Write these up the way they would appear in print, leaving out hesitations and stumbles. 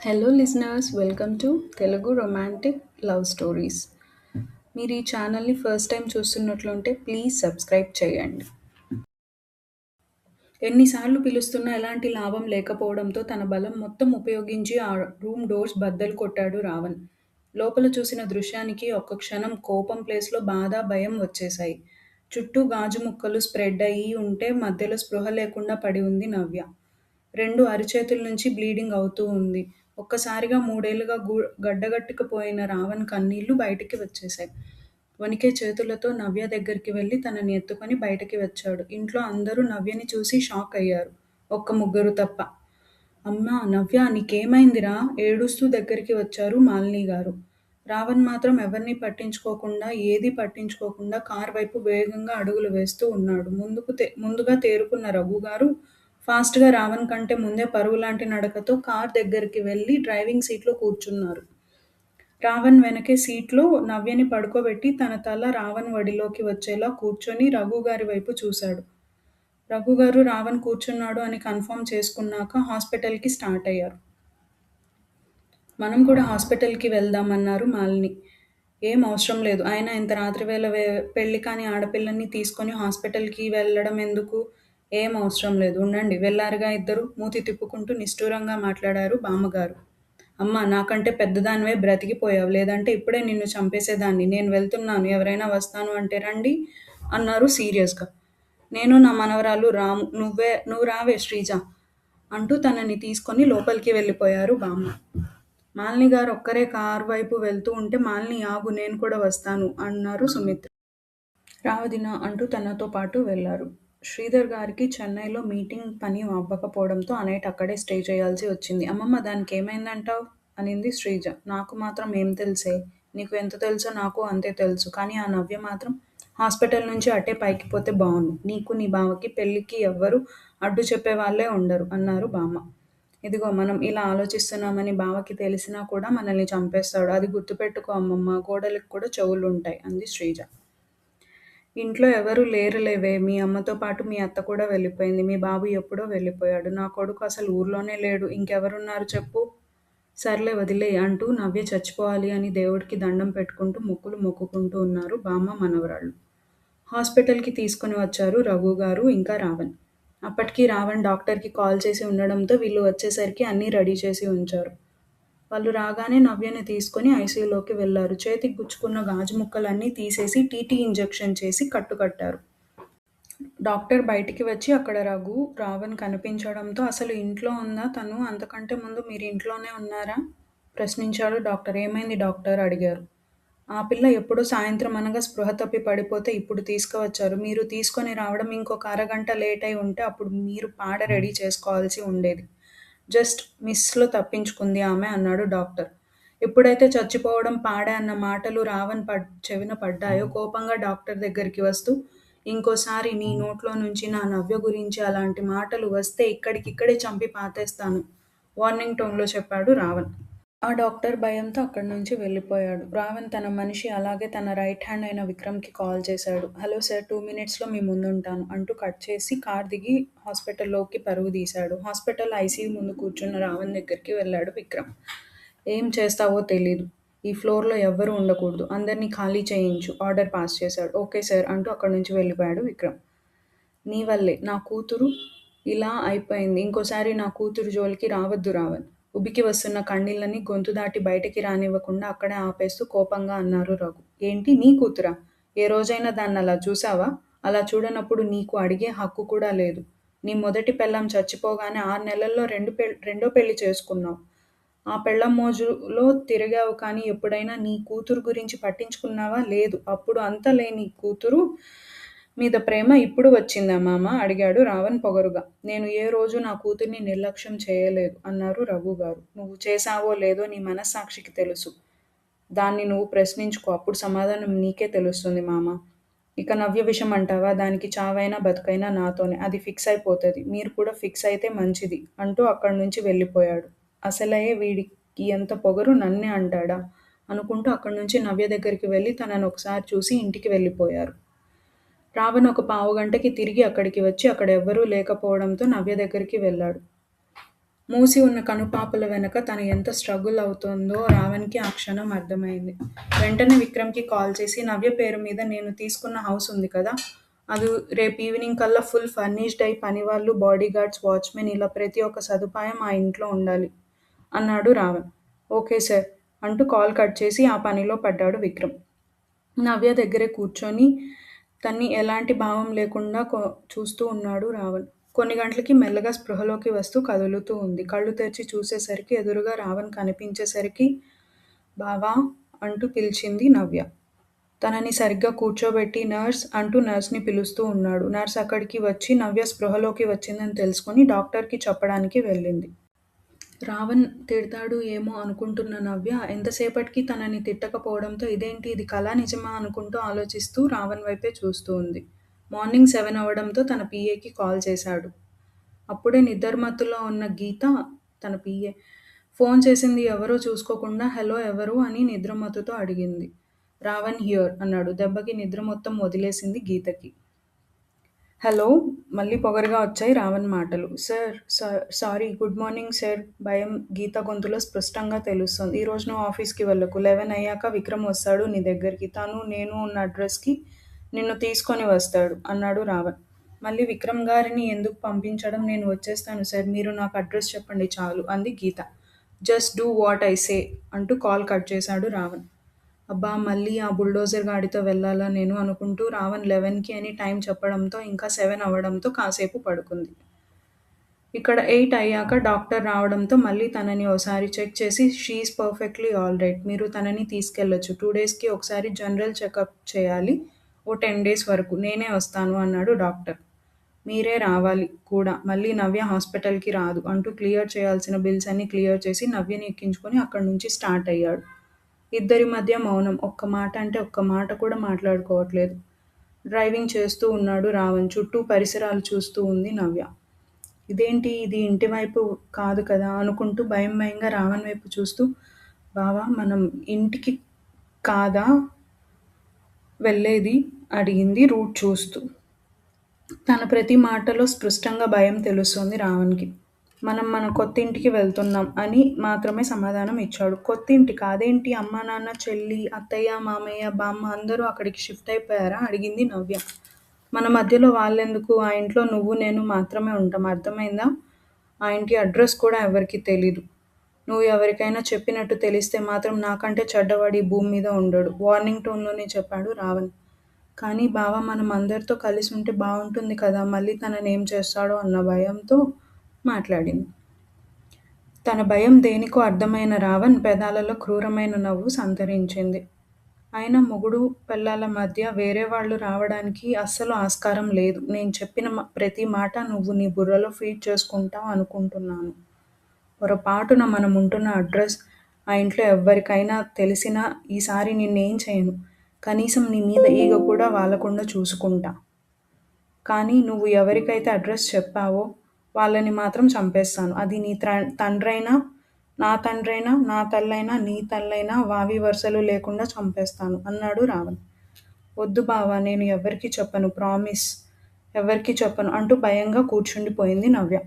Hello listeners, welcome to Telugu romantic love stories. మీరు ఈ ఛానల్ని ఫస్ట్ టైం చూస్తున్నట్లుంటే ప్లీజ్ సబ్స్క్రైబ్ చేయండి. ఎన్నిసార్లు పిలుస్తున్నా ఎలాంటి లాభం లేకపోవడంతో తన బలం మొత్తం ఉపయోగించి ఆ రూమ్ డోర్స్ బద్దలు కొట్టాడు రావణ్. లోపల చూసిన దృశ్యానికి ఒక్క క్షణం కోపం ప్లేస్లో బాధ, భయం వచ్చేశాయి. చుట్టూ గాజు ముక్కలు స్ప్రెడ్ అయ్యి ఉంటే మధ్యలో స్పృహ లేకుండా పడి ఉంది నవ్య. రెండు అరిచేతుల నుంచి బ్లీడింగ్ అవుతూ ఉంది. ఒక్కసారిగా మూడేళ్లుగా గడ్డగట్టుకుపోయిన రావణ్ కన్నీళ్లు బయటికి వచ్చేశాయి. వణికే చేతులతో నవ్య దగ్గరికి వెళ్లి తనని ఎత్తుకొని బయటికి వచ్చాడు. ఇంట్లో అందరూ నవ్యని చూసి షాక్ అయ్యారు. ఒక్క ముగ్గురు తప్ప. అమ్మా నవ్య, నీకేమైందిరా? ఏడుస్తూ దగ్గరికి వచ్చారు మాలిని గారు. రావణ్ మాత్రం ఎవరినీ పట్టించుకోకుండా, ఏదీ పట్టించుకోకుండా కార్ వైపు వేగంగా అడుగులు వేస్తూ ఉన్నాడు. ముందుగా తేరుకున్న రఘు గారు ఫాస్ట్‌గా రావణ్ కంటే ముందే పరుగులాంటి నడకతో కార్ దగ్గరికి వెళ్లి డ్రైవింగ్ సీట్‌లో కూర్చున్నారు. రావణ్ వెనకే సీట్లో నవ్యని పడుకోబెట్టి తన తల రావణ్ ఒడిలోకి వచ్చేలా కూర్చొని రఘుగారి వైపు చూశాడు. రఘుగారు రావణ్ కూర్చున్నాడు అని కన్ఫర్మ్ చేసుకున్నాక హాస్పిటల్‌కి స్టార్ట్ అయ్యారు. మనం కూడా హాస్పిటల్‌కి వెళ్దాం అన్నారు మాలిని. ఏం అవసరం లేదు. అయినా ఇంత రాత్రి వేళ పెళ్లి కాని ఆడపిల్లని తీసుకొని హాస్పిటల్‌కి వెళ్ళడం ఎందుకు? ఏం అవసరం లేదు. ఉండండి. వెళ్లారుగా ఇద్దరు మూతి తిప్పుకుంటూ నిష్ఠూరంగా మాట్లాడారు బామ్మగారు. అమ్మా, నాకంటే పెద్దదానివై బ్రతికిపోయావు. లేదంటే ఇప్పుడే నిన్ను చంపేసేదాన్ని. నేను వెళ్తున్నాను. ఎవరైనా వస్తాను అంటే రండి అన్నారు సీరియస్‌గా. నేను నా మనవరాలు రాము. నువ్వు రావే శ్రీజ అంటూ తనని తీసుకొని లోపలికి వెళ్ళిపోయారు బామ్మ. మాలిని గారు ఒక్కరే కారు వైపు వెళ్తూ ఉంటే మాలిని ఆగు, నేను కూడా వస్తాను అన్నారు సుమిత్ర. రావదినా అంటూ తనతో పాటు వెళ్లారు. శ్రీధర్ గారికి చెన్నైలో మీటింగ్ పని అవ్వకపోవడంతో ఆ నైట్ అక్కడే స్టే చేయాల్సి వచ్చింది. అమ్మమ్మ, దానికి ఏమైందంటావ్? అనింది శ్రీజ. నాకు మాత్రం ఏం తెలుసే? నీకు ఎంత తెలుసో నాకు అంతే తెలుసు. కానీ ఆ నవ్య మాత్రం హాస్పిటల్ నుంచి అట్టే పైకి పోతే బావుండు. నీకు నీ బావకి పెళ్ళికి ఎవ్వరూ అడ్డు చెప్పేవాళ్ళే ఉండరు అన్నారు బామ్మ. ఇదిగో మనం ఇలా ఆలోచిస్తున్నామని బావకి తెలిసినా కూడా మనల్ని చంపేస్తాడు. అది గుర్తుపెట్టుకో అమ్మమ్మ. గోడలకు కూడా చెవులుంటాయి అంది శ్రీజ. ఇంట్లో ఎవరూ లేరులేవే. మీ అమ్మతో పాటు మీ అత్త కూడా వెళ్ళిపోయింది. మీ బాబు ఎప్పుడో వెళ్ళిపోయాడు. నా కొడుకు అసలు ఊర్లోనే లేడు. ఇంకెవరున్నారు చెప్పు? సర్లే వదిలేయ్ అంటూ నవ్య చచ్చిపోవాలి అని దేవుడికి దండం పెట్టుకుంటూ మొక్కులు మొక్కుకుంటూ ఉన్నారు బామ్మ, మనవరాళ్ళు. హాస్పిటల్‌కి తీసుకొని వచ్చారు రఘుగారు ఇంకా రావణ్. అప్పటికి రావణ్ డాక్టర్‌కి కాల్ చేసి ఉండడంతో వీళ్ళు వచ్చేసరికి అన్నీ రెడీ చేసి ఉంచారు. వాళ్ళు రాగానే నవ్యని తీసుకొని ఐసీయూలోకి వెళ్లారు. చేతికి గుచ్చుకున్న గాజు ముక్కలన్నీ తీసేసి టీటీ ఇంజెక్షన్ చేసి కట్టుకట్టారు. డాక్టర్ బయటికి వచ్చి అక్కడ రావణ్ కనిపించడంతో అసలు ఇంట్లో ఉందా తను? అంతకంటే ముందు మీరు ఇంట్లోనే ఉన్నారా? ప్రశ్నించాడు డాక్టర్. ఏమైంది డాక్టర్? అడిగారు. ఆ పిల్ల ఎప్పుడో సాయంత్రం అనగా స్పృహ తప్పి పడిపోతే ఇప్పుడు తీసుకువచ్చారు. మీరు తీసుకొని రావడం ఇంకొక అరగంట లేట్ అయి ఉంటే అప్పుడు మీరు పాడ రెడీ చేసుకోవాల్సి ఉండేది. జస్ట్ మిస్‌లో తప్పించుకుంది ఆమె అన్నాడు డాక్టర్. ఎప్పుడైతే చచ్చిపోవడం పాడే అన్న మాటలు రావణ్ చెవిన పడ్డాయో కోపంగా డాక్టర్ దగ్గరికి వస్తూ, ఇంకోసారి నీ నోట్లో నుంచి నా నవ్య గురించి అలాంటి మాటలు వస్తే ఇక్కడికిక్కడే చంపి పాతేస్తాను వార్నింగ్ టోన్‌లో చెప్పాడు రావణ్. ఆ డాక్టర్ భయంతో అక్కడి నుంచి వెళ్ళిపోయాడు. రావణ్ తన మనిషి అలాగే తన రైట్ హ్యాండ్ అయిన విక్రమ్‌కి కాల్ చేశాడు. హలో సార్, 2 మినిట్స్‌లో మీ ముందుంటాను అంటూ కట్ చేసి కార్ దిగి హాస్పిటల్‌లోకి పరుగు తీశాడు. హాస్పిటల్ ఐసీయూ ముందు కూర్చున్న రావణ్ దగ్గరికి వెళ్ళాడు విక్రమ్. ఏం చేస్తావో తెలీదు. ఈ ఫ్లోర్‌లో ఎవ్వరూ ఉండకూడదు. అందరినీ ఖాళీ చేయించు ఆర్డర్ పాస్ చేశాడు. ఓకే సార్ అంటూ అక్కడి నుంచి వెళ్ళిపోయాడు విక్రమ్. నీ వల్లే నా కూతురు ఇలా అయిపోయింది. ఇంకోసారి నా కూతురు జోలికి రావద్దు రావణ్. ఉబికి వస్తున్న కన్నీళ్ళని గొంతు దాటి బయటికి రానివ్వకుండా అక్కడే ఆపేస్తూ కోపంగా అన్నారు రఘు. ఏంటి నీ కూతురా? ఏ రోజైనా దాన్నలా చూశావా? అలా చూడనప్పుడు నీకు అడిగే హక్కు కూడా లేదు. నీ మొదటి పెళ్ళాం చచ్చిపోగానే 6 నెలల్లో రెండో పెళ్లి చేసుకున్నావు. ఆ పెళ్ళాం మోజులో తిరిగావు కానీ ఎప్పుడైనా నీ కూతురు గురించి పట్టించుకున్నావా? లేదు. అప్పుడు అంత లేని కూతురు మీద ప్రేమ ఇప్పుడు వచ్చిందా మామ? అడిగాడు రావణ్ పొగరుగా. నేను ఏ రోజూ నా కూతుర్ని నిర్లక్ష్యం చేయలేదు అన్నారు రఘుగారు. నువ్వు చేశావో లేదో నీ మనస్సాక్షికి తెలుసు. దాన్ని నువ్వు ప్రశ్నించుకో. అప్పుడు సమాధానం నీకే తెలుస్తుంది మామ. ఇక నవ్య విషయం అంటావా? దానికి చావైనా బతుకైనా నాతోనే. అది ఫిక్స్ అయిపోతది. మీరు కూడా ఫిక్స్ అయితే మంచిది అంటూ అక్కడి నుంచి వెళ్ళిపోయాడు. అసలే వీడికి ఎంత పొగరు, నన్నే అంటాడా అనుకుంటూ అక్కడి నుంచి నవ్య దగ్గరికి వెళ్ళి తనని ఒకసారి చూసి ఇంటికి వెళ్ళిపోయారు. రావణ్ ఒక పావుగంటకి తిరిగి అక్కడికి వచ్చి అక్కడ ఎవ్వరూ లేకపోవడంతో నవ్య దగ్గరికి వెళ్ళాడు. మూసి ఉన్న కనుపాపల వెనక తను ఎంత స్ట్రగుల్ అవుతోందో రావణ్‌కి ఆ క్షణం అర్థమైంది. వెంటనే విక్రమ్‌కి కాల్ చేసి, "నవ్య పేరు మీద నేను తీసుకున్న హౌస్ ఉంది కదా! అది రేపు ఈవినింగ్ కల్లా ఫుల్ ఫర్నిష్డ్ అయి పనివాళ్ళు, బాడీగార్డ్స్, వాచ్‌మెన్ ఇలా ప్రతి ఒక్క సదుపాయం ఆ ఇంట్లో ఉండాలి" అన్నాడు రావణ్. "ఓకే సార్" అంటూ కాల్ కట్ చేసి ఆ పనిలో పడ్డాడు విక్రమ్. నవ్య దగ్గరే కూర్చొని తన్ని ఎలాంటి భావం లేకుండా చూస్తూ ఉన్నాడు రావణ్. కొన్ని గంటలకి మెల్లగా స్పృహలోకి వస్తూ కదులుతూ ఉంది. కళ్ళు తెరిచి చూసేసరికి ఎదురుగా రావణ్ కనిపించేసరికి బావా అంటూ పిలిచింది నవ్య. తనని సరిగ్గా కూర్చోబెట్టి నర్స్ అంటూ నర్స్‌ని పిలుస్తూ ఉన్నాడు. నర్స్ అక్కడికి వచ్చి నవ్య స్పృహలోకి వచ్చిందని తెలుసుకొని డాక్టర్‌కి చెప్పడానికి వెళ్ళింది. రావణ్ తిడతాడు ఏమో అనుకుంటున్న నవ్య ఎంతసేపటికి తనని తిట్టకపోవడంతో ఇదేంటి ఇది కలా నిజమా అనుకుంటూ ఆలోచిస్తూ రావణ్ వైపే చూస్తూ ఉంది. మార్నింగ్ 7 అవ్వడంతో తన పీఏకి కాల్ చేశాడు. అప్పుడే నిద్రమత్తులో ఉన్న గీత తన పీఏ ఫోన్ చేసింది ఎవరో చూసుకోకుండా హలో ఎవరు అని నిద్రమత్తుతో అడిగింది. రావణ్ హియర్ అన్నాడు. దెబ్బకి నిద్ర మొత్తం వదిలేసింది గీతకి. హలో! మళ్ళీ పొగరుగా వచ్చాయి రావణ్ మాటలు. Sir sorry good morning sir భయం గీత గొంతులో స్పష్టంగా తెలుస్తోంది. ఈరోజు నువ్వు ఆఫీస్‌కి వెళ్ళకు. 11 అయ్యాక విక్రమ్ వస్తాడు నీ దగ్గరికి. తను, నేను ఉన్న అడ్రస్‌కి నిన్ను తీసుకొని వస్తాడు అన్నాడు రావణ్. మళ్ళీ విక్రమ్ గారిని ఎందుకు పంపించడం నేను వచ్చేస్తాను సార్. మీరు నాకు అడ్రస్ చెప్పండి చాలు అంది Geetha. Just do what I say అంటూ కాల్ కట్ చేశాడు రావణ్. అబ్బా! మళ్ళీ ఆ బుల్డోజర్ గాడితో వెళ్ళాలా నేను అనుకుంటూ రావణ్ 11కి అని టైం చెప్పడంతో ఇంకా 7 అవ్వడంతో కాసేపు పడుకుంది. ఇక్కడ 8 అయ్యాక డాక్టర్ రావడంతో మళ్ళీ తనని ఓసారి చెక్ చేసి షీ ఈజ్ పర్ఫెక్ట్‌లీ ఆల్రైట్. మీరు తనని తీసుకెళ్లొచ్చు. 2 డేస్‌కి ఒకసారి జనరల్ చెకప్ చేయాలి. ఓ 10 డేస్ వరకు. నేనే వస్తాను అన్నాడు డాక్టర్. మీరే రావాలి కూడా. మళ్ళీ నవ్య హాస్పిటల్‌కి రాదు అంటూ క్లియర్ చేయాల్సిన బిల్స్ అన్నీ క్లియర్ చేసి నవ్యని ఎక్కించుకొని అక్కడి నుంచి స్టార్ట్ అయ్యాడు. ఇద్దరి మధ్య మౌనం. ఒక్క మాట అంటే ఒక్క మాట కూడా మాట్లాడుకోవట్లేదు. డ్రైవింగ్ చేస్తూ ఉన్నాడు రావణ్. చుట్టూ పరిసరాలు చూస్తూ ఉంది నవ్య. ఇదేంటి ఇది ఇంటి వైపు కాదు కదా అనుకుంటూ భయం భయంగా రావణ్ వైపు చూస్తూ బావా మనం ఇంటికి కాదా వెళ్ళేది అడిగింది రూట్ చూస్తూ. తన ప్రతి మాటలో స్పష్టంగా భయం తెలుస్తోంది రావణ్‌కి. మనం మన కొత్తింటికి వెళ్తున్నాం అని మాత్రమే సమాధానం ఇచ్చాడు. కొత్తింటికా? అదేంటి అమ్మా, నాన్న, చెల్లి, అత్తయ్య, మామయ్య, బామ్మ అందరూ అక్కడికి షిఫ్ట్ అయిపోయారా? అడిగింది నవ్య. మన మధ్యలో వాళ్ళెందుకు? ఆ ఇంట్లో నువ్వు, నేను మాత్రమే ఉంటాం. అర్థమైందా? ఆ ఇంటి అడ్రస్ కూడా ఎవరికీ తెలీదు. నువ్వు ఎవరికైనా చెప్పినట్టు తెలిస్తే మాత్రం నాకంటే చెడ్డవాడు ఈ భూమి మీద ఉండడు వార్నింగ్ టోన్‌లోనే చెప్పాడు రావణ్. కానీ బావ మనం అందరితో కలిసి ఉంటే బావుంటుంది కదా! మళ్ళీ తననేం చేస్తాడో అన్న భయంతో మాట్లాడింది. తన భయం దేనికో అర్థమైన రావణ్ పెదాలలో క్రూరమైన నవ్వు సంతరించింది. అయినా మొగుడు, పెళ్ళాల మధ్య వేరే వాళ్ళు రావడానికి అస్సలు ఆస్కారం లేదు. నేను చెప్పిన ప్రతి మాట నువ్వు నీ బుర్రలో ఫీడ్ చేసుకుంటావు అనుకుంటున్నాను. పొరపాటున మనం ఉంటున్న అడ్రస్ ఆ ఇంట్లో ఎవ్వరికైనా తెలిసినా ఈసారి నిన్నేం చేయను. కనీసం నీ మీద ఈగ కూడా వాలకుండా చూసుకుంటా. కానీ నువ్వు ఎవరికైతే అడ్రస్ చెప్పావో వాళ్ళని మాత్రం చంపేస్తాను. అది నీ తండ్రైనా, నా తండ్రైనా, నా తల్లైనా, నీ తల్లైనా వావి వరుసలు లేకుండా చంపేస్తాను అన్నాడు రావణ్. వద్దు బావా నేను ఎవ్వరికీ చెప్పను ప్రామిస్ ఎవ్వరికీ చెప్పను అంటూ భయంగా కూర్చుండిపోయింది నవ్య.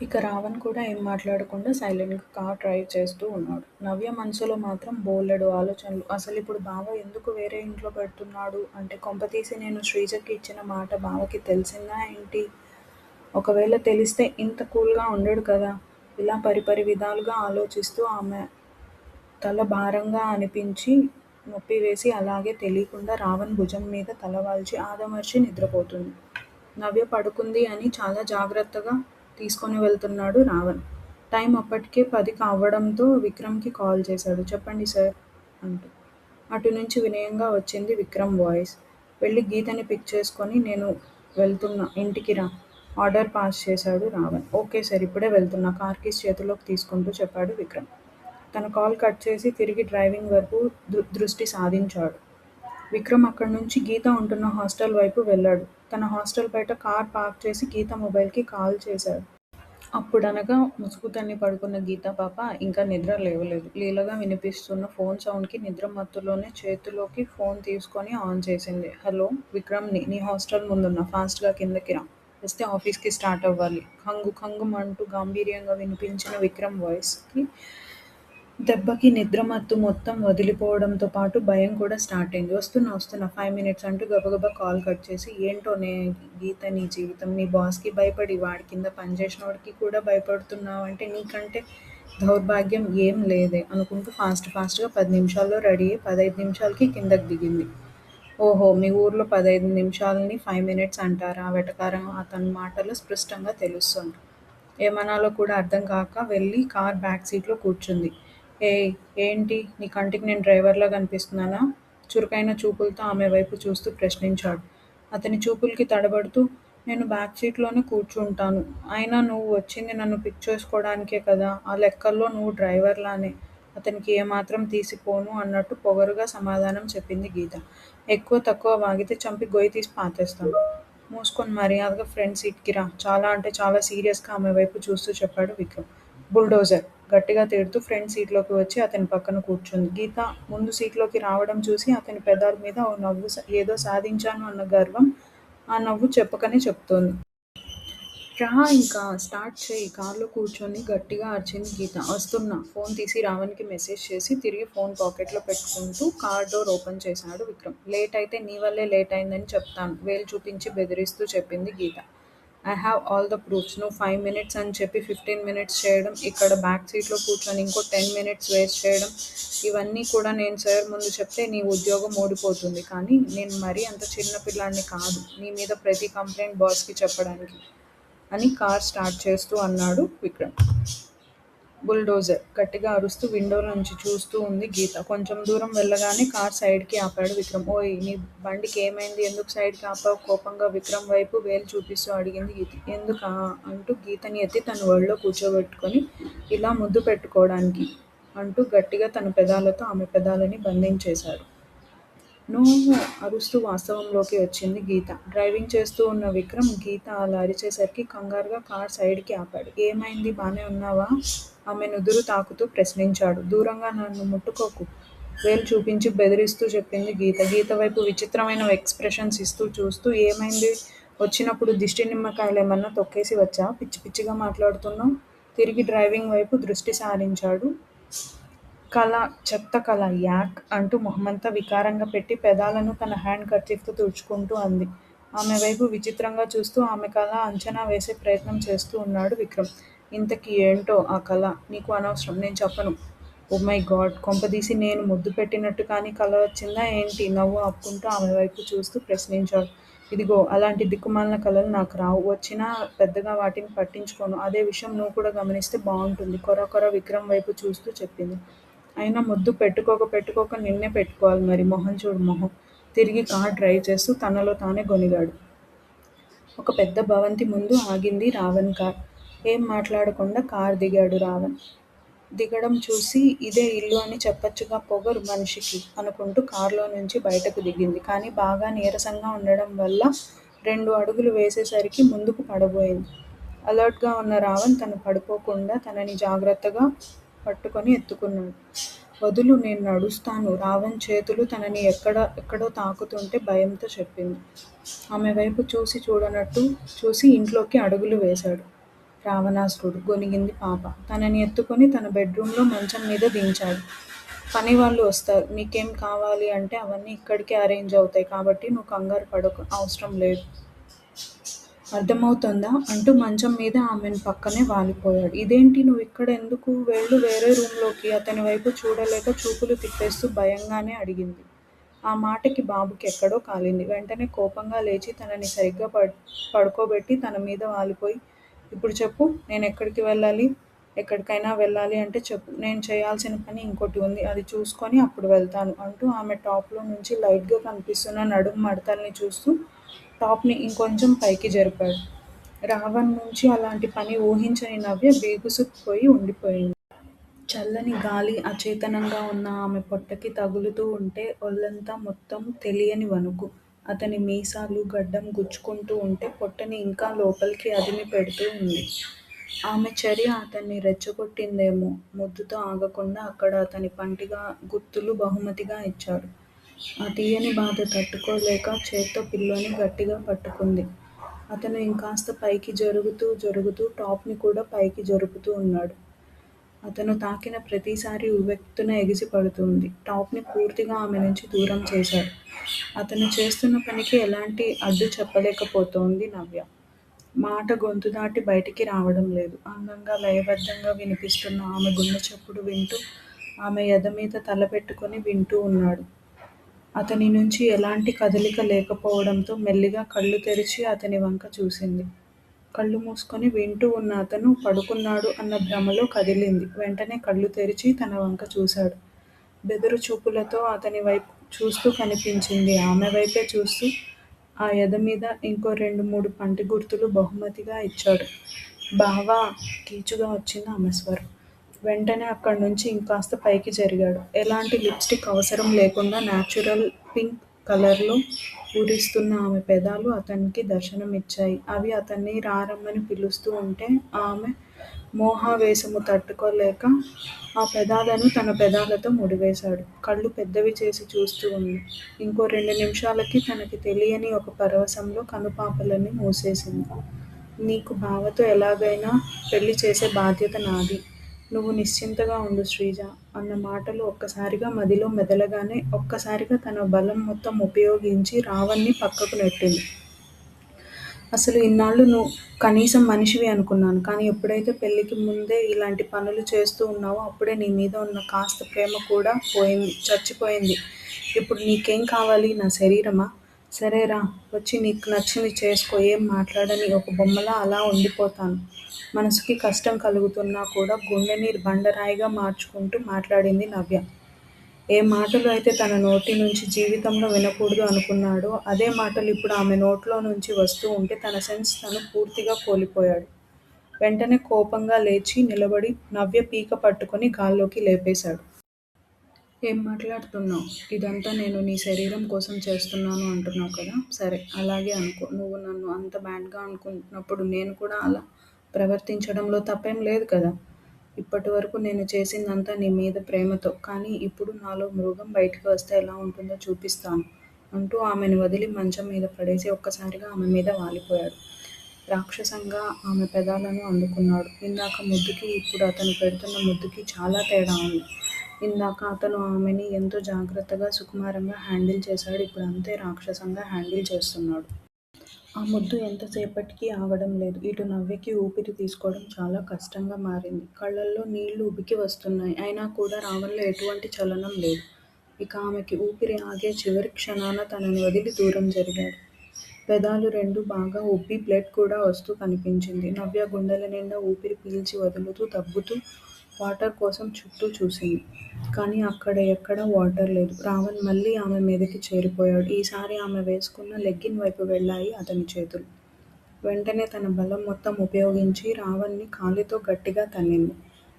ఇక రావణ్ కూడా ఏం మాట్లాడకుండా సైలెంట్‌గా కార్ డ్రైవ్ చేస్తూ ఉన్నాడు. నవ్య మనసులో మాత్రం బోలెడు ఆలోచనలు. అసలిప్పుడు బావ ఎందుకు వేరే ఇంట్లో పెడుతున్నాడు? అంటే కొంపతీసి నేను శ్రీజకి ఇచ్చిన మాట బావకి తెలిసిందా ఏంటి? ఒకవేళ తెలిస్తే ఇంత కూల్‌గా ఉండడు కదా! ఇలా పరిపరి విధాలుగా ఆలోచిస్తూ ఆమె తల భారంగా అనిపించి నొప్పి వేసి అలాగే తెలియకుండా రావణ్ భుజం మీద తలవాల్చి ఆదమర్చి నిద్రపోతుంది. నవ్య పడుకుంది అని చాలా జాగ్రత్తగా తీసుకొని వెళ్తున్నాడు రావణ్. టైం అప్పటికే 10 అవ్వడంతో విక్రమ్‌కి కాల్ చేశాడు. చెప్పండి సార్ అంటూ. అటు నుంచి వినయంగా వచ్చింది విక్రమ్ వాయిస్. వెళ్ళి గీతని పిక్ చేసుకొని నేను వెళ్తున్నా ఇంటికి రా ఆర్డర్ పాస్ చేశాడు రావణ్. ఓకే సార్ ఇప్పుడే వెళ్తున్నా కార్ కీస్ చేతిలోకి తీసుకుంటూ చెప్పాడు విక్రమ్. తన కాల్ కట్ చేసి తిరిగి డ్రైవింగ్ వైపు దృష్టి సారించాడు. విక్రమ్ అక్కడి నుంచి గీత ఉంటున్న హాస్టల్ వైపు వెళ్ళాడు. తన హాస్టల్ బయట కార్ పార్క్ చేసి గీత మొబైల్‌కి కాల్ చేశాడు. అప్పుడనగా ముసుగు తన్ని పడుకున్న గీత పాప ఇంకా నిద్ర లేవలేదు. లీలగా వినిపిస్తున్న ఫోన్ సౌండ్‌కి నిద్ర మత్తులోనే చేతిలోకి ఫోన్ తీసుకొని ఆన్ చేసింది. హలో విక్రమ్‌ని నీ హాస్టల్ ముందున్నా ఫాస్ట్‌గా కిందకి రా వస్తే ఆఫీస్‌కి స్టార్ట్ అవ్వాలి. ఖంగు ఖంగుమంటూ గాంభీర్యంగా వినిపించిన విక్రమ్ వాయిస్‌కి దెబ్బకి నిద్రమత్తు మొత్తం వదిలిపోవడంతో పాటు భయం కూడా స్టార్ట్ అయింది. వస్తున్నా 5 మినిట్స్ అంటూ గబగబా కాల్ కట్ చేసి ఏంటోనే గీత నీ జీవితం. నీ బాస్‌కి భయపడి వాడి కింద పనిచేసినోడికి కూడా భయపడుతున్నావంటే నీకంటే దౌర్భాగ్యం ఏం లేదే అనుకుంటూ ఫాస్ట్‌గా 10 నిమిషాల్లో రెడీ అయ్యి 15 నిమిషాలకి కిందకి దిగింది. ఓహో! మీ ఊర్లో 15 నిమిషాలని 5 మినిట్స్ అంటారా? వెటకారం అతని మాటల్లో స్పష్టంగా తెలుస్తోంది. ఏమనాలో కూడా అర్థం కాక వెళ్ళి కార్ బ్యాక్ సీట్లో కూర్చుంది. ఏయ్! ఏంటి? నీ కంటికి నేను డ్రైవర్‌లా కనిపిస్తున్నానా? చురుకైన చూపులతో ఆమె వైపు చూస్తూ ప్రశ్నించాడు. అతని చూపులకి తడబడుతూ నేను బ్యాక్ సీట్‌లోనే కూర్చుంటాను. అయినా నువ్వు వచ్చింది నన్ను పిక్ చేసుకోడానికే కదా! ఆ లెక్కల్లో నువ్వు డ్రైవర్‌లానే. అతనికి ఏమాత్రం తీసిపోను అన్నట్టు పొగరుగా సమాధానం చెప్పింది గీత. ఎక్కువ తక్కువ వాగితే చంపి గొయ్యి తీసి పాతేస్తాను. మూసుకొని మర్యాదగా ఫ్రంట్ సీట్‌కి రా. చాలా అంటే చాలా సీరియస్‌గా ఆమె వైపు చూస్తూ చెప్పాడు విక్రమ్. బుల్డోజర్! గట్టిగా తిడుతూ ఫ్రంట్ సీట్‌లోకి వచ్చి అతని పక్కన కూర్చుంది. గీత ముందు సీట్‌లోకి రావడం చూసి అతని పెదాల మీద ఓ నవ్వు ఏదో సాధించాను అన్న గర్వం ఆ నవ్వు చెప్పకనే చెప్తోంది. రా ఇంకా స్టార్ట్ చెయ్యి కార్లో కూర్చొని గట్టిగా అరిచింది గీత. వస్తున్నా ఫోన్ తీసి రావణ్కి మెసేజ్ చేసి తిరిగి ఫోన్ పాకెట్లో పెట్టుకుంటూ కార్ డోర్ ఓపెన్ చేశాడు విక్రమ్. లేట్ అయితే నీ వల్లే లేట్ అయిందని చెప్తాను వేలు చూపించి బెదిరిస్తూ చెప్పింది Geetha. I have all the proofs. నువ్వు 5 మినిట్స్ అని చెప్పి 15 మినిట్స్ చేయడం, ఇక్కడ బ్యాక్ సీట్లో కూర్చొని ఇంకో 10 మినిట్స్ వేస్ట్ చేయడం ఇవన్నీ కూడా నేను సార్ ముందు చెప్తే నీ ఉద్యోగం ఊడిపోతుంది. కానీ నేను మరీ అంత చిన్న పిల్లాడిని కాదు నీ మీద ప్రతి కంప్లైంట్ బాస్‌కి చెప్పడానికి అని కార్ స్టార్ట్ చేస్తూ అన్నాడు విక్రమ్. బుల్డోజర్! గట్టిగా అరుస్తూ విండోలోంచి చూస్తూ ఉంది గీత. కొంచెం దూరం వెళ్ళగానే కార్ సైడ్‌కి ఆపాడు విక్రమ్. ఓయ్! నీ బండికి ఏమైంది? ఎందుకు సైడ్‌కి ఆపావు? కోపంగా విక్రమ్ వైపు వేలు చూపిస్తూ అడిగింది గీత. ఎందుకా? అంటూ గీతని ఎత్తి తన ఒళ్ళో కూర్చోబెట్టుకొని ఇలా ముద్దు పెట్టుకోడానికి అంటూ గట్టిగా తన పెదాలతో ఆమె పెదాలని బంధించేశాడు. నో! అరుస్తూ వాస్తవంలోకి వచ్చింది గీత. డ్రైవింగ్ చేస్తూ ఉన్న విక్రమ్ గీత అలా అరిచేసరికి కంగారుగా కార్ సైడ్‌కి ఆపాడు. ఏమైంది? బానే ఉన్నావా? ఆమె నుదురు తాకుతూ ప్రశ్నించాడు. దూరంగా నన్ను ముట్టుకోకు వేలు చూపించి బెదిరిస్తూ చెప్పింది గీత. గీత వైపు విచిత్రమైన ఎక్స్‌ప్రెషన్స్ ఇస్తూ చూస్తూ ఏమైంది? వచ్చినప్పుడు దిష్టి నిమ్మకాయలేమన్నా తొక్కేసి వచ్చావా? పిచ్చి పిచ్చిగా మాట్లాడుతున్నావ్? తిరిగి డ్రైవింగ్ వైపు దృష్టి సారించాడు. కళ చెత్త కళ యాక్ అంటూ మొహమంతా వికారంగా పెట్టి పెదాలను తన హ్యాండ్ కర్చీఫ్‌తో తుడుచుకుంటూ అంది. ఆమె వైపు విచిత్రంగా చూస్తూ ఆమె కళ అంచనా వేసే ప్రయత్నం చేస్తూ ఉన్నాడు విక్రమ్. ఇంతకీ ఏంటో ఆ కళ? నీకు అనవసరం. నేను చెప్పను. Oh my God! కొంపదీసి నేను ముద్దు పెట్టినట్టు కానీ కల వచ్చిందా ఏంటి? నవ్వు ఆపుకుంటూ ఆమె వైపు చూస్తూ ప్రశ్నించాడు. ఇదిగో అలాంటి దిక్కుమాలిన కలలు నాకు రావు. వచ్చినా పెద్దగా వాటిని పట్టించుకోను. అదే విషయం నువ్వు కూడా గమనిస్తే బావుంటుంది కొర కొర విక్రమ్ వైపు చూస్తూ చెప్పింది. అయినా ముద్దు పెట్టుకోక నిన్నే పెట్టుకోవాలి మరి. మొహం చూడు మొహం. తిరిగి కార్ డ్రైవ్ చేస్తూ తనలో తానే గొణిగాడు. ఒక పెద్ద భవంతి ముందు ఆగింది రావణ్ కార్. ఏం మాట్లాడకుండా కార్ దిగాడు రావణ్. దిగడం చూసి ఇదే ఇల్లు అని చెప్పొచ్చుగా పొగరు మనిషికి అనుకుంటూ కార్లో నుంచి బయటకు దిగింది. కానీ బాగా నీరసంగా ఉండడం వల్ల 2 అడుగులు వేసేసరికి ముందుకు పడబోయింది. అలర్ట్‌గా ఉన్న రావణ్ తను పడిపోకుండా తనని జాగ్రత్తగా పట్టుకొని ఎత్తుకున్నాడు. వదులు నేను నడుస్తాను రావణ్ చేతులు తనని ఎక్కడో తాకుతుంటే భయంతో చెప్పింది. ఆమె వైపు చూసి చూడనట్టు చూసి ఇంట్లోకి అడుగులు వేశాడు. రావణాసురుడు గొణిగింది పాప. తనని ఎత్తుకొని తన బెడ్రూమ్‌లో మంచం మీద దించాడు. పనివాళ్ళు వస్తారు. నీకేం కావాలి అంటే అవన్నీ ఇక్కడికే అరేంజ్ అవుతాయి కాబట్టి నువ్వు కంగారు పడకు అవసరం లేదు. అర్థమవుతోందా? అంటూ మంచం మీద ఆమెను పక్కనే వాలిపోయాడు. ఇదేంటి నువ్విక్కడ ఎందుకు? వెళ్ళు వేరే రూమ్‌లోకి అతని వైపు చూడలేక చూపులు తిప్పేస్తూ భయంగానే అడిగింది. ఆ మాటకి బాబుకి ఎక్కడో కాలింది. వెంటనే కోపంగా లేచి తనని సరిగ్గా పడుకోబెట్టి తన మీద వాలిపోయి ఇప్పుడు చెప్పు నేనెక్కడికి వెళ్ళాలి? ఎక్కడికైనా వెళ్ళాలి అంటే చెప్పు. నేను చేయాల్సిన పని ఇంకోటి ఉంది. అది చూసుకొని అప్పుడు వెళ్తాను అంటూ ఆమె టాప్‌లో నుంచి లైట్‌గా కనిపిస్తున్న నడుం మడతల్ని చూస్తూ టాప్‌ని ఇంకొంచెం పైకి జరిపాడు. రావణ్ నుంచి అలాంటి పని ఊహించని నవ్య బిగుసుకుపోయి ఉండిపోయింది. చల్లని గాలి అచేతనంగా ఉన్న ఆమె పొట్టకి తగులుతూ ఉంటే ఒళ్ళంతా మొత్తం తెలియని వణుకు. అతని మీసాలు, గడ్డం గుచ్చుకుంటూ ఉంటే పొట్టని ఇంకా లోపలికి అదిమి పెడుతూ ఉంది. ఆమె చర్య అతన్ని రెచ్చగొట్టిందేమో ముద్దుతో ఆగకుండా అక్కడ అతని పంటిగా గుర్తులు బహుమతిగా ఇచ్చాడు. ఆ తీయని బాధ తట్టుకోలేక చేత్తో పిల్లోని గట్టిగా పట్టుకుంది. అతను ఇంకాస్త పైకి జరుగుతూ జరుగుతూ టాప్‌ని కూడా పైకి జరుపుతూ ఉన్నాడు. అతను తాకిన ప్రతిసారీ ఉవ్వెత్తున ఎగిసి పడుతోంది. టాప్‌ని పూర్తిగా ఆమె నుంచి దూరం చేశాడు. అతను చేస్తున్న పనికి ఎలాంటి అడ్డు చెప్పలేకపోతోంది నవ్య. మాట గొంతు దాటి బయటికి రావడం లేదు. అందంగా లయబద్ధంగా వినిపిస్తున్న ఆమె గుండె చప్పుడు వింటూ ఆమె ఎద మీద తల పెట్టుకొని వింటూ ఉన్నాడు. అతని నుంచి ఎలాంటి కదలిక లేకపోవడంతో మెల్లిగా కళ్ళు తెరిచి అతని వంక చూసింది. కళ్ళు మూసుకొని వింటూ ఉన్న అతను పడుకున్నాడు అన్న భ్రమలో కదిలింది. వెంటనే కళ్ళు తెరిచి తన వంక చూశాడు. బెదురు చూపులతో అతని వైపు చూస్తూ కనిపించింది. ఆమె వైపే చూస్తూ ఆ ఎద మీద ఇంకో 2-3 పంటి గుర్తులు బహుమతిగా ఇచ్చాడు. బావా! కీచుగా వచ్చింది ఆమె స్వరం. వెంటనే అక్కడ్నుంచి ఇంకాస్త పైకి జరిగాడు. ఎలాంటి లిప్స్టిక్ అవసరం లేకుండా న్యాచురల్ పింక్ కలర్లో ఊరిస్తున్న ఆమె పెదాలు అతనికి దర్శనమిచ్చాయి. అవి అతన్ని రమ్మని పిలుస్తూ ఉంటే ఆమె మోహావేశము తట్టుకోలేక ఆ పెదాలను తన పెదాలతో ముడివేశాడు. కళ్ళు పెద్దవి చేసి చూస్తూ ఉంది. ఇంకో 2 నిమిషాలకి తనకి తెలియని ఒక పరవశంలో కనుపాపలని మూసేసింది. నీకు బావతో ఎలాగైనా పెళ్ళి చేసే బాధ్యత నాది. నువ్వు నిశ్చింతగా ఉండు శ్రీజ అన్న మాటలు ఒక్కసారిగా మదిలో మెదలగానే ఒక్కసారిగా తన బలం మొత్తం ఉపయోగించి రావణ్ణి పక్కకు నెట్టింది. అసలు ఇన్నాళ్ళు నువ్వు కనీసం మనిషివి అనుకున్నాను. కానీ ఎప్పుడైతే పెళ్ళికి ముందే ఇలాంటి పనులు చేస్తూ ఉన్నావో అప్పుడే నీ మీద ఉన్న కాస్త ప్రేమ కూడా పోయింది, చచ్చిపోయింది. ఇప్పుడు నీకేం కావాలి? నా శరీరమా? సరే రా, వచ్చి నీకు నచ్చింది చేసుకో. ఏం మాట్లాడని ఒక బొమ్మలా అలా ఉండిపోతాను. మనసుకి కష్టం కలుగుతున్నా కూడా గుండెని బండరాయిగా మార్చుకుంటూ మాట్లాడింది నవ్య. ఏ మాటలు అయితే తన నోటి నుంచి జీవితంలో వినకూడదు అనుకున్నాడో అదే మాటలు ఇప్పుడు ఆమె నోట్లో నుంచి వస్తూ ఉంటే తన సెన్స్ తను పూర్తిగా కోల్పోయాడు. వెంటనే కోపంగా లేచి నిలబడి నవ్య పీక పట్టుకొని గాల్లోకి లేపేశాడు. ఏం మాట్లాడుతున్నావు? ఇదంతా నేను నీ శరీరం కోసం చేస్తున్నాను అంటున్నావు కదా! సరే, అలాగే అనుకో. నువ్వు నన్ను అంత బ్యాడ్‌గా అనుకుంటున్నప్పుడు నేను కూడా అలా ప్రవర్తించడంలో తప్పేం లేదు కదా! ఇప్పటివరకు నేను చేసిందంతా నీ మీద ప్రేమతో. కానీ ఇప్పుడు నాలో మృగం బయటికి వస్తే ఎలా ఉంటుందో చూపిస్తాను అంటూ ఆమెను వదిలి మంచం మీద పడేసి ఒక్కసారిగా ఆమె మీద వాలిపోయాడు. రాక్షసంగా ఆమె పెదాలను అందుకున్నాడు. ఇందాక ముద్దుకి ఇప్పుడు అతను పెడుతున్న ముద్దుకి చాలా తేడా ఉంది. ఇందాక అతను ఆమెని ఎంతో జాగ్రత్తగా, సుకుమారంగా హ్యాండిల్ చేశాడు. ఇప్పుడు అంతే రాక్షసంగా హ్యాండిల్ చేస్తున్నాడు. ఆ ముద్దు ఎంతసేపటికీ ఆగడం లేదు. ఇటు నవ్యకి ఊపిరి తీసుకోవడం చాలా కష్టంగా మారింది. కళ్ళల్లో నీళ్లు ఉబికి వస్తున్నాయి. అయినా కూడా రావణ్లో ఎటువంటి చలనం లేదు. ఇక ఆమెకి ఊపిరి ఆగే చివరి క్షణాన తనని వదిలి దూరం జరిగాడు. పెదాలు రెండూ బాగా ఉబ్బి బ్లడ్ కూడా వస్తూ కనిపించింది. నవ్య గుండెల నిండా ఊపిరి పీల్చి వదులుతూ దగ్గుతూ వాటర్ కోసం చుట్టూ చూసింది. కానీ అక్కడ ఎక్కడా వాటర్ లేదు. రావణ్ మళ్ళీ ఆమె మీదకి చేరిపోయాడు. ఈసారి ఆమె వేసుకున్న లెగ్గిన్ వైపు వెళ్ళాయి అతని చేతులు. వెంటనే తన బలం మొత్తం ఉపయోగించి రావణ్ని కాలితో గట్టిగా తన్నింది.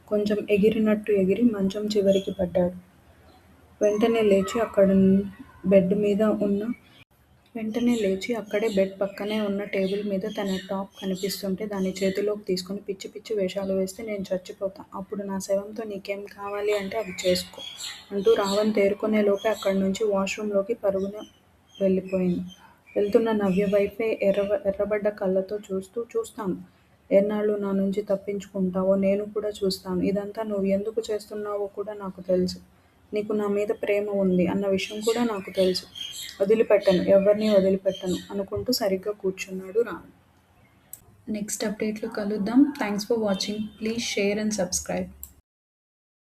కొంచెం ఎగిరినట్టు ఎగిరి మంచం చివరికి పడ్డాడు. వెంటనే లేచి అక్కడే బెడ్ పక్కనే ఉన్న టేబుల్ మీద తన టాప్ కనిపిస్తుంటే దాన్ని చేతిలోకి తీసుకొని పిచ్చి పిచ్చి వేషాలు వేస్తే నేను చచ్చిపోతా. అప్పుడు నా శవంతో నీకేం కావాలి అంటే అవి చేసుకో అంటూ రావణ్ తేరుకునేలోపే అక్కడి నుంచి వాష్రూంలోకి పరుగున వెళ్ళిపోయింది. వెళ్తున్న నవ్య వైపే ఎర్రబడ్డ కళ్ళతో చూస్తాను. ఎన్నాళ్ళు నా నుంచి తప్పించుకుంటావో నేను కూడా చూస్తాను. ఇదంతా నువ్వు ఎందుకు చేస్తున్నావో కూడా నాకు తెలుసు. నీకు నా మీద ప్రేమ ఉంది అన్న విషయం కూడా నాకు తెలుసు. వదిలిపెట్టను, ఎవ్వరినీ వదిలిపెట్టను అనుకుంటూ సరిగ్గా కూర్చున్నాడు రావణ్. నెక్స్ట్ అప్డేట్లో కలుద్దాం. Thanks for watching. Please share and subscribe.